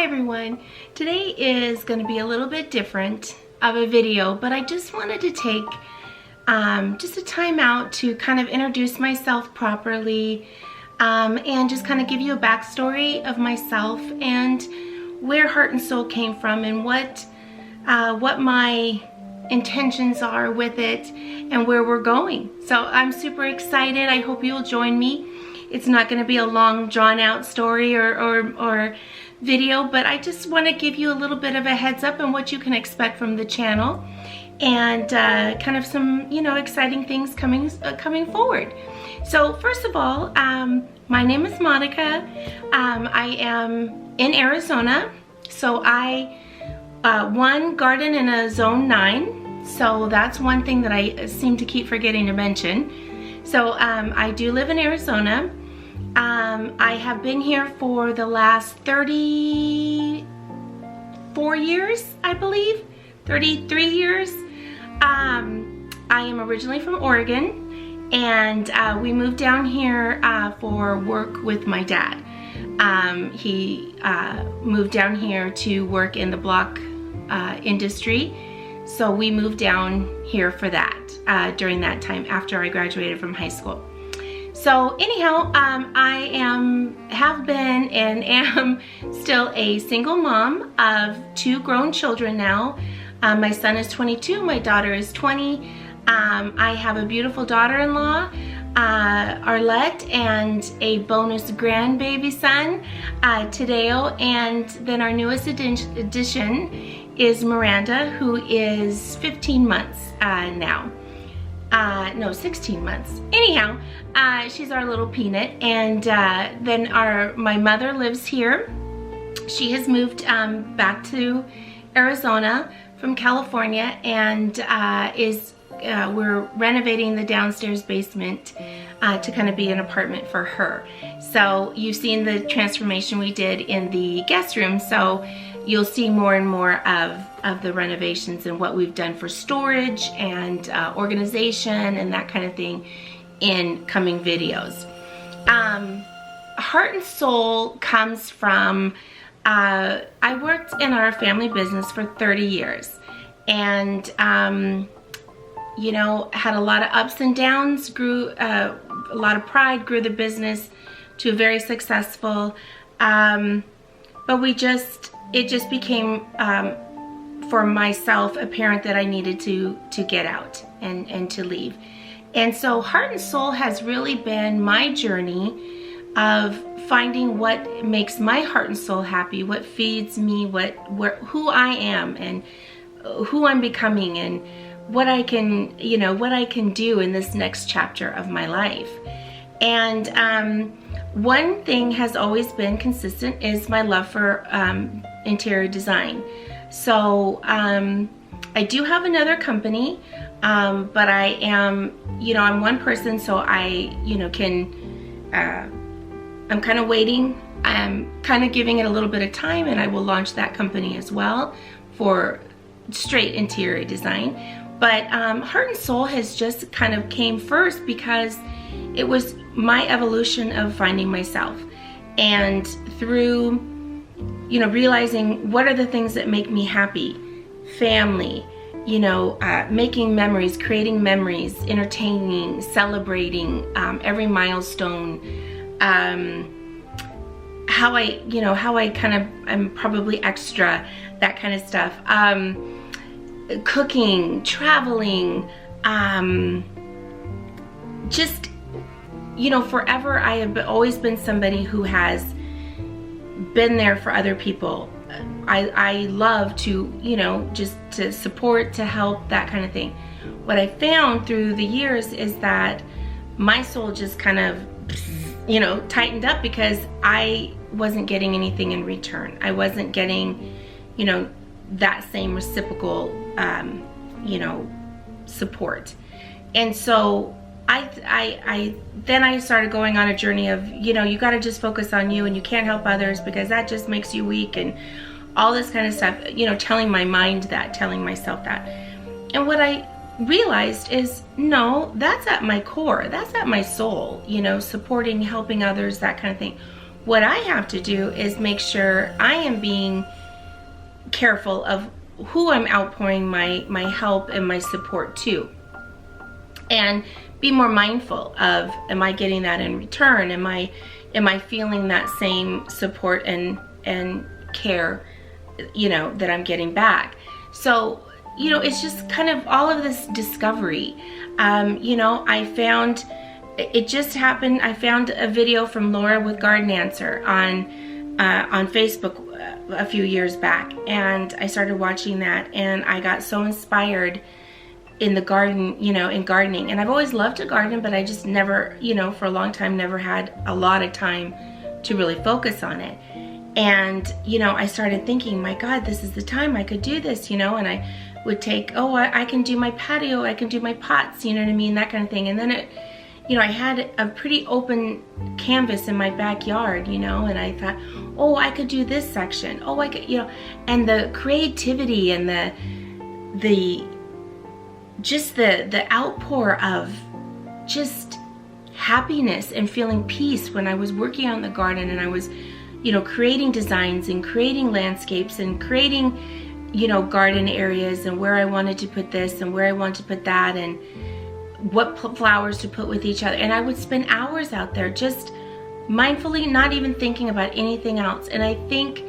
everyone. Today is going to be a little bit different of a video, but I just wanted to take just a time out to kind of introduce myself properly and just kind of give you a backstory of myself and where Heart and Soul came from and what my intentions are with it and where we're going. So I'm super excited. I hope you'll join me. It's not going to be a long drawn out story or video, but I just want to give you a little bit of a heads up on what you can expect from the channel and kind of some, you know, exciting things coming forward. So first of all, my name is Monica. I am in Arizona. So I garden in a zone 9. So that's one thing that I seem to keep forgetting to mention. So I do live in Arizona. I have been here for the last 34 years, I believe, 33 years. I am originally from Oregon, and we moved down here for work with my dad. He moved down here to work in the block industry. So we moved down here for that during that time after I graduated from high school. So anyhow, I have been and am still a single mom of 2 grown children now. My son is 22, my daughter is 20. I have a beautiful daughter-in-law, Arlette, and a bonus grandbaby son, Tadeo, and then our newest addition is Miranda, who is 15 months now. No, 16 months. Anyhow, she's our little peanut, and then my mother lives here. She has moved back to Arizona from California, and we're renovating the downstairs basement to kind of be an apartment for her. So you've seen the transformation we did in the guest room, so you'll see more and more of the renovations and what we've done for storage and organization and that kind of thing in coming videos. Heart and Soul comes from, I worked in our family business for 30 years, and you know, had a lot of ups and downs, grew a lot of pride, grew the business to very successful, but it just became for myself apparent that I needed to get out and to leave. And so Heart and Soul has really been my journey of finding what makes my heart and soul happy, what feeds me, who I am and who I'm becoming, and what I can do in this next chapter of my life. And one thing has always been consistent is my love for interior design. So I do have another company, but I am, I'm one person, so I, I'm kind of waiting. I'm kind of giving it a little bit of time, and I will launch that company as well for straight interior design. But Heart and Soul has just kind of came first because it was my evolution of finding myself, and through realizing what are the things that make me happy: family, making memories, creating memories, entertaining, celebrating every milestone, how I kind of, I'm probably extra, that kind of stuff, cooking, traveling, just, forever I have always been somebody who has been there for other people. I love to, just to support, to help, that kind of thing. What I found through the years is that my soul just kind of, tightened up because I wasn't getting anything in return. I wasn't getting, that same reciprocal, support. And so then I started going on a journey of, you got to just focus on you, and you can't help others because that just makes you weak, and all this kind of stuff, telling my mind that, telling myself that. And what I realized is, no, that's at my core, that's at my soul, supporting, helping others, that kind of thing. what I have to do is make sure I am being careful of who I'm outpouring my help and my support to, and be more mindful of, am I getting that in return? Am I feeling that same support and care, you know, that I'm getting back? So, you know, it's just kind of all of this discovery. You know, it just happened. I found a video from Laura with Garden Answer on Facebook a few years back, and I started watching that, and I got so inspired in the garden, you know, in gardening. And I've always loved to garden, but I just never, you know, for a long time, never had a lot of time to really focus on it. And, you know, I started thinking, my God, this is the time I could do this, you know, and I would take, I can do my patio, I can do my pots, you know what I mean, that kind of thing. And then it, you know, I had a pretty open canvas in my backyard, you know, and I thought, oh, I could do this section. Oh, I could, you know, and the creativity and the outpour of just happiness and feeling peace when I was working on the garden, and I was, you know, creating designs and creating landscapes and creating, you know, garden areas and where I wanted to put this and where I wanted to put that and what flowers to put with each other. And I would spend hours out there just mindfully, not even thinking about anything else. And I think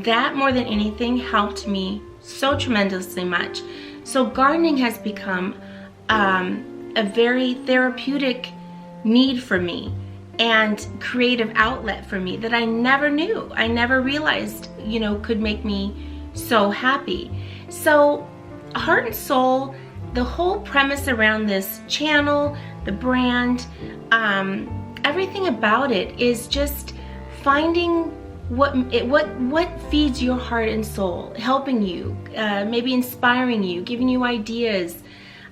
that more than anything helped me so tremendously much. So gardening has become a very therapeutic need for me and creative outlet for me that I never knew. I never realized, you know, could make me so happy. So Heart and Soul, the whole premise around this channel, the brand, everything about it is just finding what feeds your heart and soul, helping you, maybe inspiring you, giving you ideas,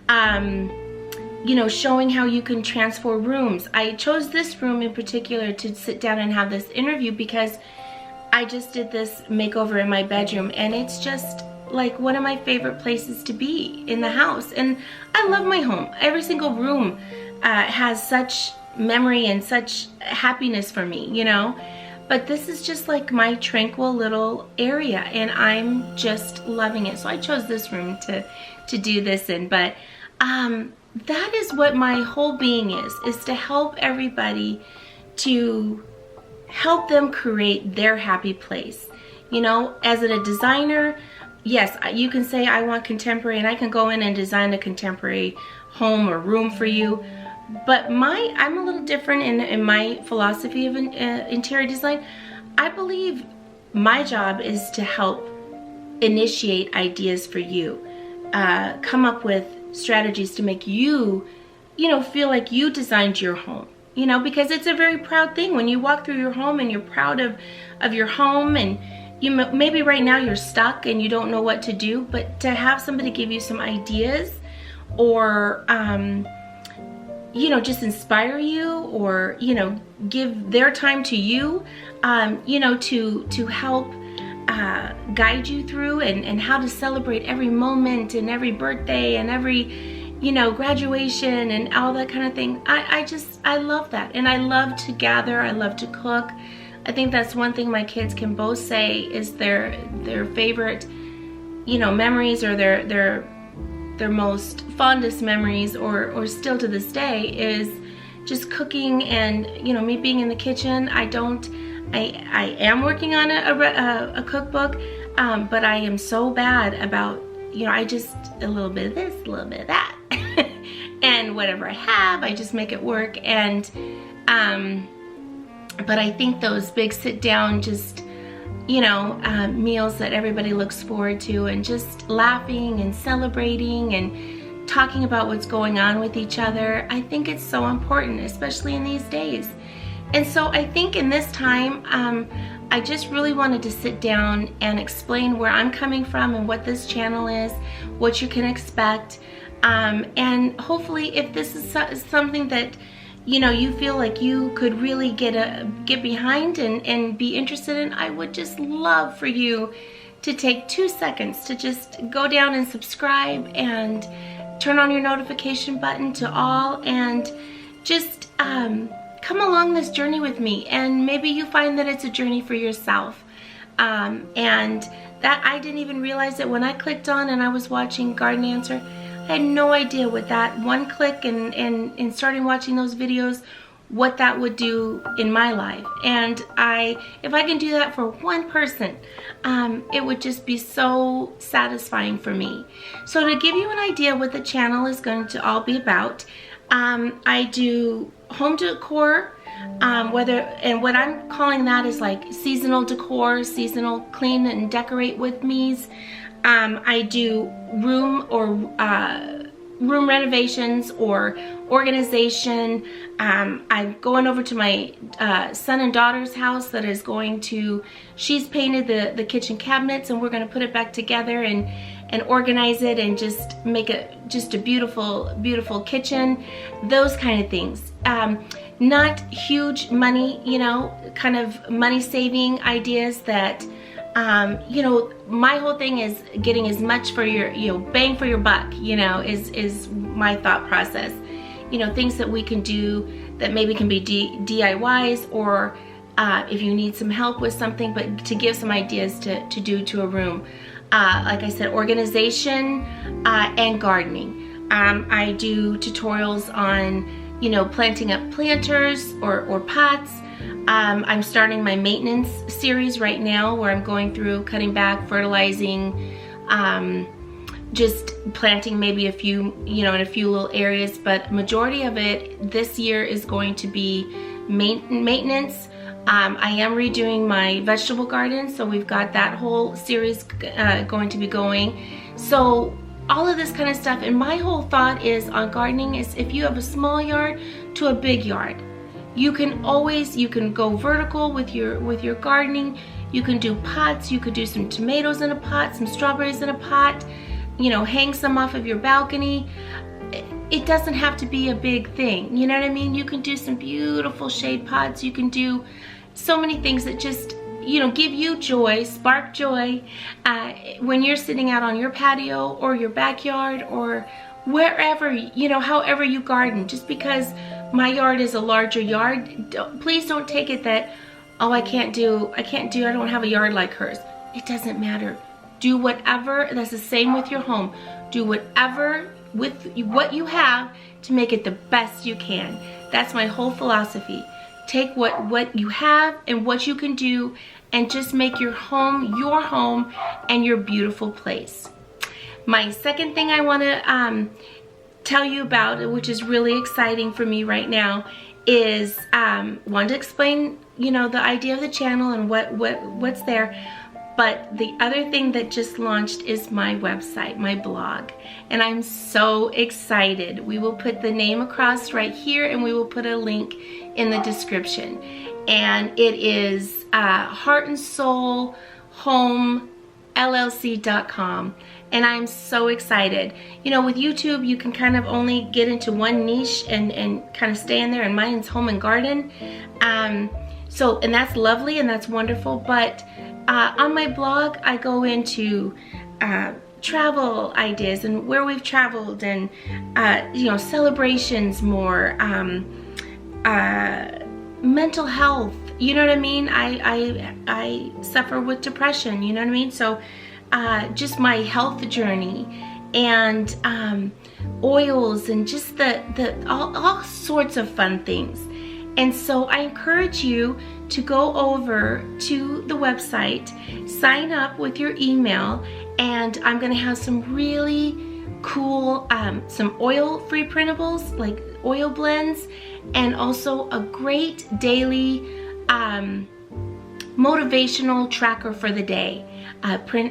you know, showing how you can transform rooms. I chose this room in particular to sit down and have this interview because I just did this makeover in my bedroom, and it's just like one of my favorite places to be in the house. And I love my home. Every single room has such memory and such happiness for me, you know. But this is just like my tranquil little area, and I'm just loving it. So I chose this room to do this in. But that is what my whole being is to help everybody, to help them create their happy place. You know, as a designer, yes, you can say I want contemporary, and I can go in and design a contemporary home or room for you. But I'm a little different in my philosophy of interior design. I believe my job is to help initiate ideas for you, come up with strategies to make you, you know, feel like you designed your home. You know, because it's a very proud thing when you walk through your home and you're proud of your home, and you maybe right now you're stuck and you don't know what to do, but to have somebody give you some ideas, or you know, just inspire you, or, you know, give their time to you, you know, to help guide you through and how to celebrate every moment and every birthday and every, you know, graduation and all that kind of thing. I love that. And I love to gather. I love to cook. I think that's one thing my kids can both say is their favorite, you know, memories, or their most fondest memories, or still to this day, is just cooking and, you know, me being in the kitchen. I am working on a cookbook, but I am so bad about, you know, I just a little bit of this, a little bit of that, and whatever I have, I just make it work. And but I think those big sit down, just, you know, meals that everybody looks forward to, and just laughing and celebrating and talking about what's going on with each other, I think it's so important, especially in these days. And so I think in this time, I just really wanted to sit down and explain where I'm coming from and what this channel is, what you can expect, and hopefully if this is something that, you know, you feel like you could really get behind and be interested in, I would just love for you to take 2 seconds to just go down and subscribe and turn on your notification button to all, and just come along this journey with me, and maybe you find that it's a journey for yourself. And that I didn't even realize it when I clicked on and I was watching Garden Answer. I had no idea what that one click and starting watching those videos, what that would do in my life. And if I can do that for one person, it would just be so satisfying for me. So to give you an idea what the channel is going to all be about, I do home decor, and what I'm calling that is like seasonal decor, seasonal clean and decorate with me's. I do room renovations or organization. I'm going over to my son and daughter's house that is she's painted the kitchen cabinets, and we're going to put it back together and organize it and just make it just a beautiful, beautiful kitchen. Those kind of things. Not huge money, you know, kind of money saving ideas that, you know, my whole thing is getting as much for your, you know, bang for your buck, you know, is my thought process. You know, things that we can do that maybe can be DIYs, or if you need some help with something, but to give some ideas to do to a room. Like I said, organization and gardening. I do tutorials on, you know, planting up planters or pots. I'm starting my maintenance series right now, where I'm going through cutting back, fertilizing, just planting maybe a few, you know, in a few little areas, but majority of it this year is going to be maintenance. I am redoing my vegetable garden, so we've got that whole series going to be going. So all of this kind of stuff, and my whole thought is on gardening is, if you have a small yard to a big yard, you can go vertical with your gardening. You can do pots, you could do some tomatoes in a pot, some strawberries in a pot, you know, hang some off of your balcony. It doesn't have to be a big thing, you know what I mean? You can do some beautiful shade pots. You can do so many things that just, you know, give you joy, spark joy when you're sitting out on your patio or your backyard or wherever, you know, however you garden. Just because my yard is a larger yard, please don't take it that, oh, I don't have a yard like hers. It doesn't matter. Do whatever. That's the same with your home. Do whatever with what you have to make it the best you can. That's my whole philosophy. Take what you have and what you can do, and just make your home and your beautiful place. My second thing I want to tell you about, which is really exciting for me right now, is want to explain, you know, the idea of the channel and what's there. But the other thing that just launched is my website, my blog, and I'm so excited. We will put the name across right here, and we will put a link in the description. And it is heartandsoulhomellc.com, and I'm so excited. You know, with YouTube, you can kind of only get into one niche and kind of stay in there, and mine's home and garden. And that's lovely and that's wonderful, but on my blog, I go into travel ideas and where we've traveled, and you know, celebrations more, mental health. You know what I mean? I suffer with depression. You know what I mean? So just my health journey, and oils, and just all sorts of fun things. And so I encourage you to go over to the website, sign up with your email, and I'm gonna have some really cool, some oil-free printables, like oil blends, and also a great daily motivational tracker for the day. Free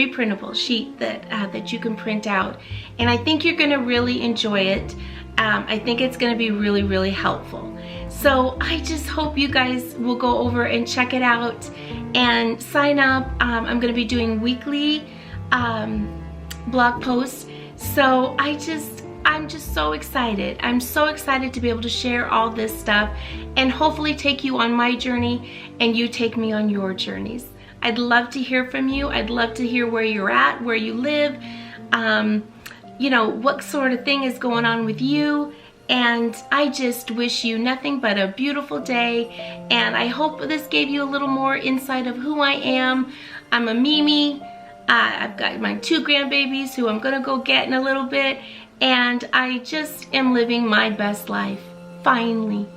printable sheet that you can print out. And I think you're gonna really enjoy it. I think it's gonna be really, really helpful. So I just hope you guys will go over and check it out and sign up. I'm gonna be doing weekly blog posts. So I'm just so excited. I'm so excited to be able to share all this stuff and hopefully take you on my journey and you take me on your journeys. I'd love to hear from you. I'd love to hear where you're at, where you live, you know, what sort of thing is going on with you. And I just wish you nothing but a beautiful day. And I hope this gave you a little more insight of who I am. I'm a Mimi. I've got my 2 grandbabies who I'm gonna go get in a little bit. And I just am living my best life, finally.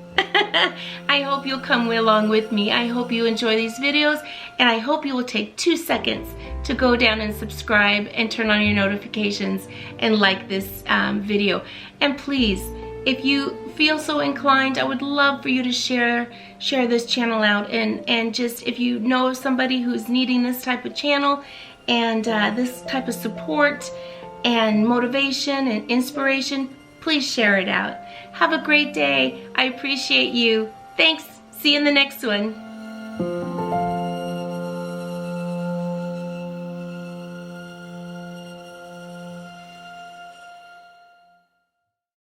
I hope you'll come along with me. I hope you enjoy these videos, and I hope you will take 2 seconds to go down and subscribe and turn on your notifications and like this video. And please, if you feel so inclined, I would love for you to share this channel out, and just if you know of somebody who's needing this type of channel and this type of support and motivation and inspiration, please share it out. Have a great day. I appreciate you. Thanks. See you in the next one.